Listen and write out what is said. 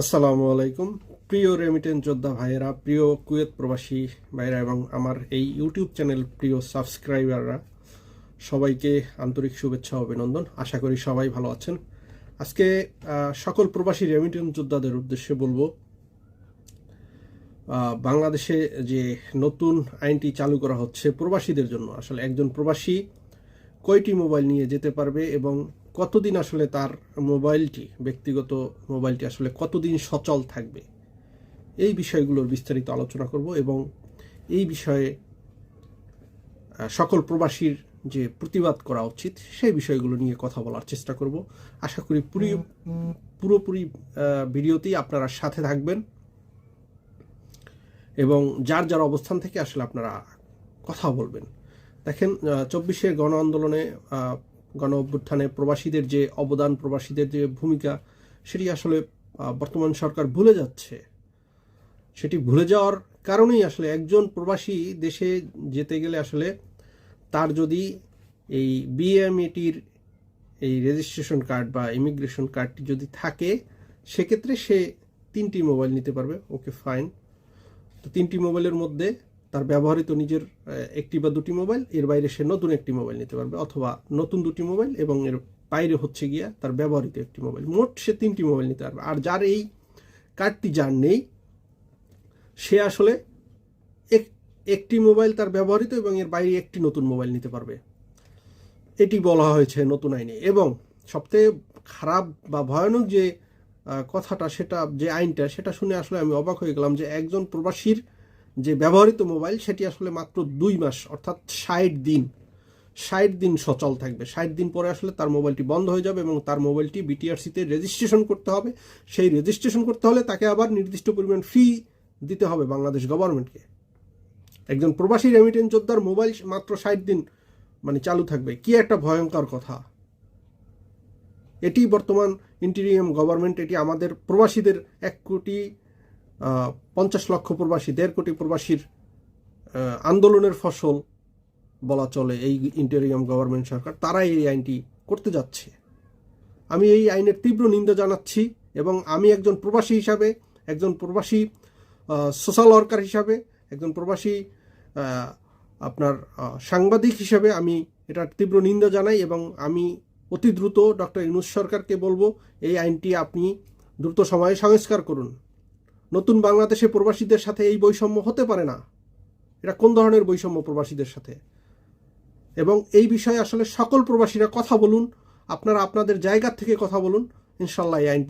আসসালামু আলাইকুম। প্রিয় রেমিটেন্স যোদ্ধা ভাইয়েরা, প্রিয় কুয়েত প্রবাসী ভাইয়েরা এবং আমার এই ইউটিউব চ্যানেল প্রিয় সাবস্ক্রাইবাররা, সবাইকে আন্তরিক শুভেচ্ছা ও অভিনন্দন। আশা করি সবাই ভালো আছেন। আজকে সকল প্রবাসী রেমিটেন্স যোদ্ধাদের উদ্দেশ্যে বলবো, বাংলাদেশে যে নতুন আইনটি চালু করা হচ্ছে প্রবাসীদের জন্য, আসলে একজন প্রবাসী কয়টি মোবাইল নিয়ে যেতে পারবে এবং কতদিন আসলে তার ব্যক্তিগত মোবাইলটি আসলে কতদিন সচল থাকবে, এই বিষয়গুলোর বিস্তারিত আলোচনা করব এবং এই বিষয়ে সকল প্রবাসীর যে প্রতিবাদ করা উচিত সেই বিষয়গুলো নিয়ে কথা বলার চেষ্টা করব। আশা করি পুরোপুরি ভিডিওতেই আপনারা সাথে থাকবেন এবং যার যার অবস্থান থেকে আসলে আপনারা কথা বলবেন। দেখেন, 24-এর গণ আন্দোলনে, গণ অভ্যুত্থানে প্রবাসীদের যে অবদান, প্রবাসীদের যে ভূমিকা, সেটি আসলে বর্তমান সরকার ভুলে যাচ্ছে। সেটি ভুলে যাওয়ার কারণেই আসলে একজন প্রবাসী দেশে যেতে গেলে আসলে তার যদি এই বিএমএটির এই রেজিস্ট্রেশন কার্ড বা ইমিগ্রেশন কার্ডটি যদি থাকে, সেক্ষেত্রে সে 3টি মোবাইল নিতে পারবে। ওকে, ফাইন। তো 3টি মোবাইলের মধ্যে তার ব্যবহৃত নিজের 1টি বা 2টি মোবাইল, এর বাইরে সে নতুন 1টি মোবাইল নিতে পারবে, অথবা নতুন 2টি মোবাইল এবং এর বাইরে হচ্ছে গিয়া তার ব্যবহৃত 1টি মোবাইল। মোট সে 3টি মোবাইল নিতে পারবে। আর যার এই কার্ডটি যার নেই, সে আসলে 1টি মোবাইল তার ব্যবহৃত এবং এর বাইরে 1টি নতুন মোবাইল নিতে পারবে। এটি বলা হয়েছে নতুন আইনে। এবং সবথেকে খারাপ বা ভয়ানক যে কথাটা, সেটা যে আইনটা, সেটা শুনে আসলে আমি অবাক হয়ে গেলাম যে একজন প্রবাসীর যে ব্যবহৃত মোবাইল সেটি আসলে মাত্র 2 মাস, অর্থাৎ 60 দিন সচল থাকবে। 60 দিন পরে আসলে তার মোবাইলটি বন্ধ হয়ে যাবে এবং তার মোবাইলটি বিটিআরসিতে রেজিস্ট্রেশন করতে হবে। সেই রেজিস্ট্রেশন করতে হলে তাকে আবার নির্দিষ্ট পরিমাণ ফি দিতে হবে বাংলাদেশ গভর্নমেন্টকে। একজন প্রবাসী রেমিটেন্স যোদ্ধার মোবাইল মাত্র 60 দিন চালু থাকবে। কি একটা ভয়ঙ্কর কথা! এটি বর্তমান ইন্টেরিয়াম গভর্নমেন্ট, এটি আমাদের প্রবাসীদের 1,50,00,000 প্রবাসী, 1.5 কোটি প্রবাসীর আন্দোলনের ফসল বলা চলে এই ইন্টেরিয়াম গভর্নমেন্ট সরকার। তারাই এই আইনটি করতে যাচ্ছে। আমি এই আইনের তীব্র নিন্দা জানাচ্ছি এবং আমি একজন প্রবাসী হিসাবে, একজন প্রবাসী সোশ্যাল ওয়ার্কার হিসাবে, একজন প্রবাসী আপনার সাংবাদিক হিসাবে আমি এটার তীব্র নিন্দা জানাই এবং আমি অতি দ্রুত ডক্টর ইউনূস সরকারকে বলবো, এই আইনটি আপনি দ্রুত সময়ে সংস্কার করুন। নতুন বাংলাদেশে প্রবাসীদের সাথে এই বৈষম্য হতে পারে না। এটা কোন ধরনের বৈষম্য প্রবাসীদের সাথে? এবং এই বিষয়ে আসলে সকল প্রবাসীরা কথা বলুন, আপনারা আপনাদের জায়গা থেকে কথা বলুন। ইনশাল্লাহ এই আইন